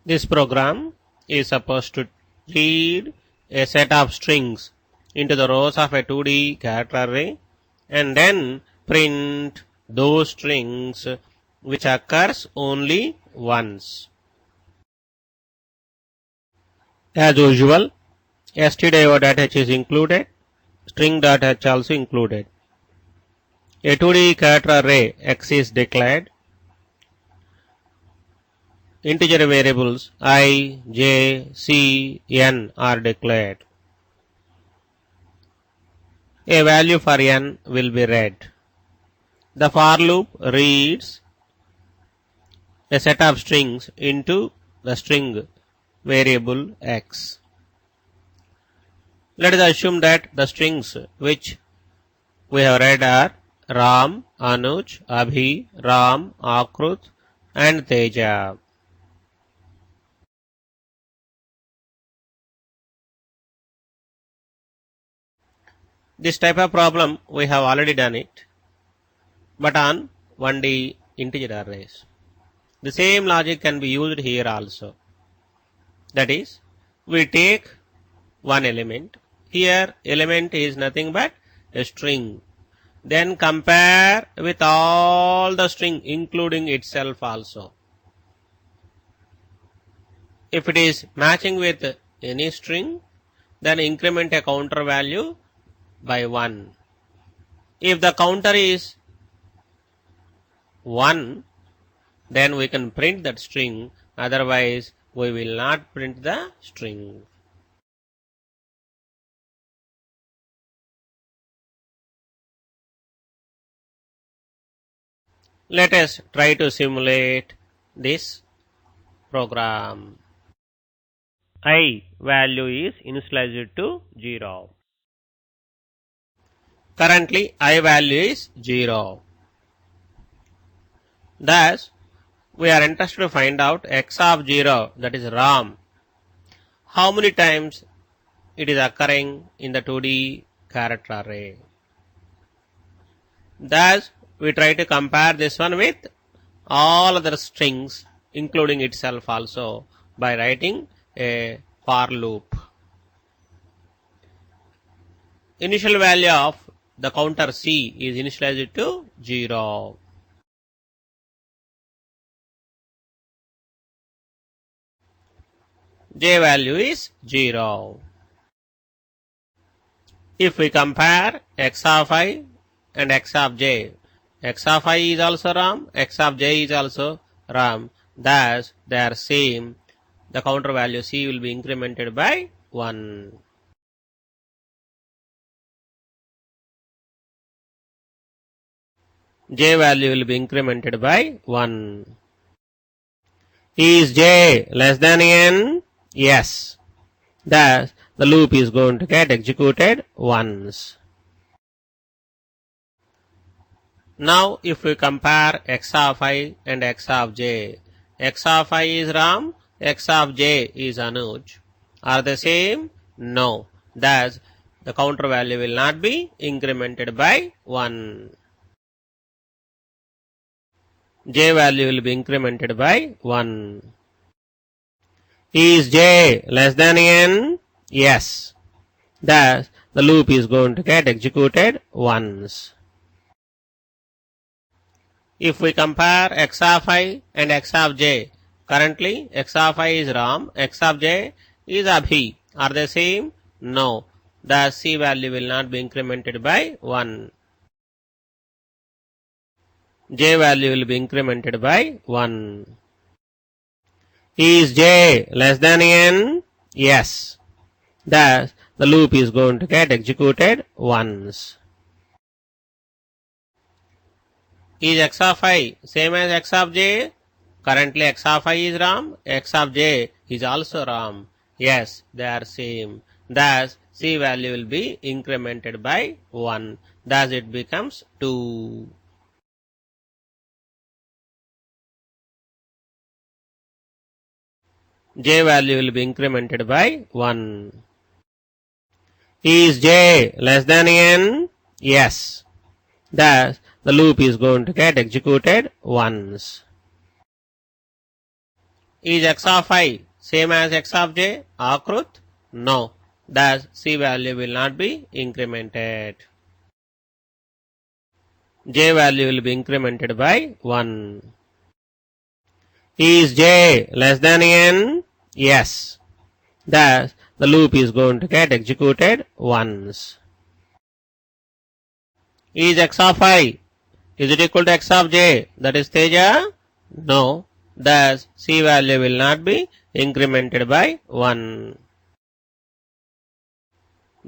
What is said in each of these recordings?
This program is supposed to read a set of strings into the rows of a 2D character array and then print those strings which occurs only once. As usual, stdio.h is included, string.h also included. A 2D character array X is declared. Integer variables I, J, C, N are declared. A value for N will be read. The for loop reads a set of strings into the string variable X. Let us assume that the strings which we have read are Ram, Anuj, Abhi, Ram, Akrut and Teja. This type of problem we have already done it, but on 1D integer arrays. The same logic can be used here also. That is, we take one element. Here element is nothing but a string. Then compare with all the string including itself also. If it is matching with any string, then increment a counter value by 1. If the counter is 1, then we can print that string, otherwise we will not print the string. Let us try to simulate this program. I value is initialized to 0. Currently I value is 0. Thus, we are interested to find out X of 0, that is Ram. How many times it is occurring in the 2D character array. Thus, we try to compare this one with all other strings including itself also by writing a for loop. Initial value of the counter C is initialized to 0. J value is 0. If we compare X of I and X of J, X of I is also Ram, X of J is also Ram. Thus, they are same. The counter value C will be incremented by 1. J value will be incremented by 1. Is J less than N? Yes. Thus, the loop is going to get executed once. Now, if we compare X of I and X of J, X of I is Ram, X of J is Anuj. Are they same? No. Thus, the counter value will not be incremented by 1. J value will be incremented by 1. Is J less than N? Yes. Thus, the loop is going to get executed once. If we compare X of I and X of J, currently X of I is Ram, X of J is Abhi. Are they same? No. The C value will not be incremented by 1. J value will be incremented by 1. Is J less than N? Yes. Thus, the loop is going to get executed once. Is X of I same as X of J? Currently X of I is Ram, X of J is also Ram. Yes, they are same. Thus, C value will be incremented by 1. Thus, it becomes 2. J value will be incremented by 1. Is J less than N? Yes. Thus, the loop is going to get executed once. Is x of I same as x of j? Akrut? No. Thus C value will not be incremented. J value will be incremented by 1. Is j less than n? Yes. Thus the loop is going to get executed once. Is x of I, is it equal to x of j? That is Teja? No. Thus C value will not be incremented by 1.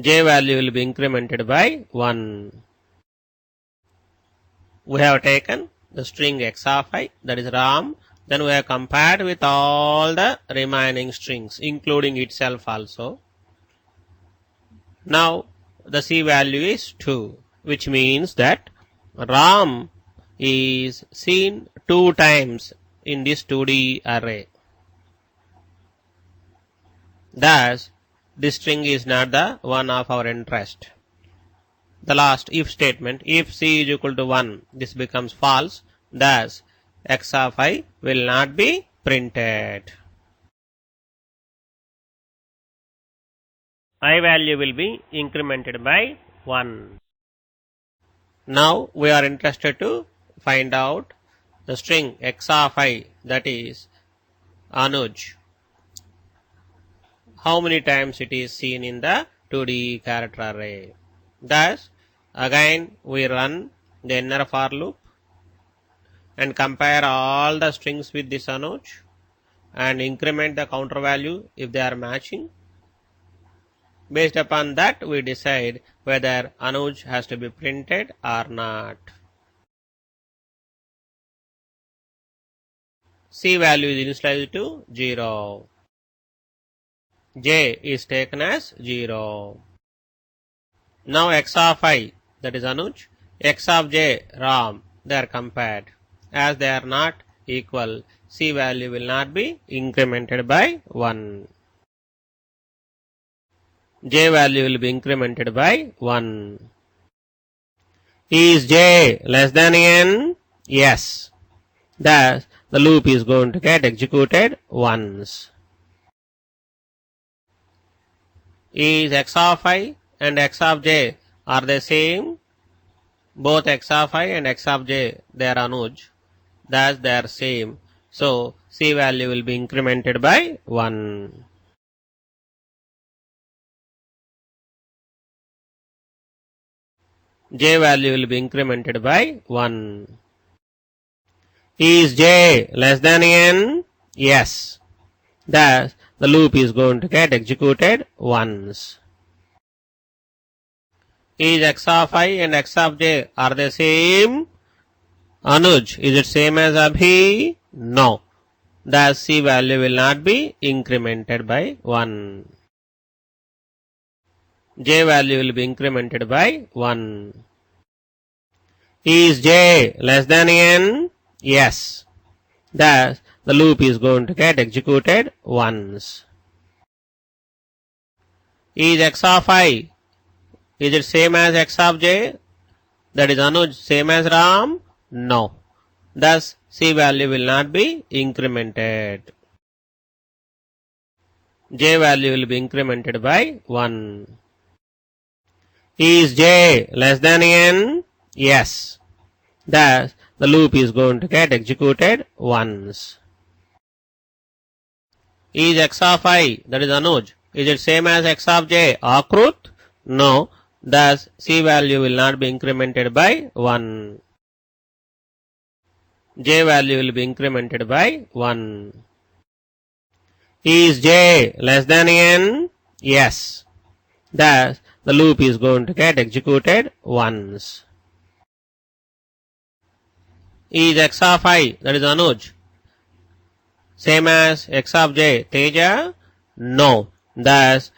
J value will be incremented by 1. We have taken the string x of I, that is Ram. Then we have compared with all the remaining strings, including itself also. Now the C value is 2, which means that Ram is seen 2 times in this 2D array. Thus, this string is not the one of our interest. The last if statement, if C is equal to 1, this becomes false. Thus, x of I will not be printed. I value will be incremented by 1. Now we are interested to find out the string x of I, that is Anuj. How many times it is seen in the 2D character array. Thus, again we run the inner for loop and compare all the strings with this Anuj and increment the counter value if they are matching. Based upon that, we decide whether Anuj has to be printed or not. C value is initialized to 0. J is taken as 0. Now x of I, that is Anuj, x of j, Ram, they are compared. As they are not equal, C value will not be incremented by 1. J value will be incremented by 1. Is j less than n? Yes. Thus, the loop is going to get executed once. Is x of I and x of j are they same? Both x of I and x of j, they are Anuj. Thus, they are same. So, C value will be incremented by 1. J value will be incremented by 1. Is j less than n? Yes. Thus, the loop is going to get executed once. Is x of I and x of j, are they same? Anuj, is it same as Abhi? No. Thus, C value will not be incremented by 1. J value will be incremented by 1. Is j less than n? Yes. Thus, the loop is going to get executed once. Is x of I, is it same as x of j? That is Anuj, same as Ram? No. Thus, C value will not be incremented. J value will be incremented by 1. Is j less than n? Yes. Thus, the loop is going to get executed once. Is x of I, that is Anuj, is it same as x of j? Akrut? No. Thus, C value will not be incremented by 1. J value will be incremented by 1. Is j less than n? Yes. Thus, the loop is going to get executed once. Is x of I, that is Anuj, same as x of j, Teja? No. Thus,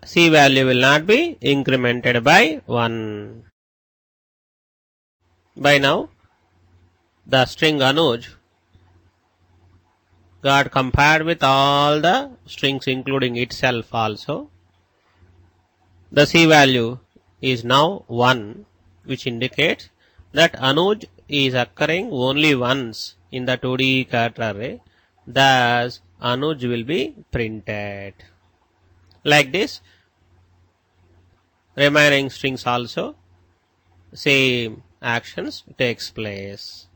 C value will not be incremented by 1. By now, the string Anuj got compared with all the strings including itself also. The C value is now 1, which indicates that Anuj is occurring only once in the 2D character array. Thus, Anuj will be printed. Like this, remaining strings also same actions takes place.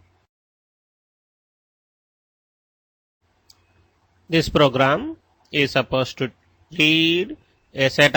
This program is supposed to read a set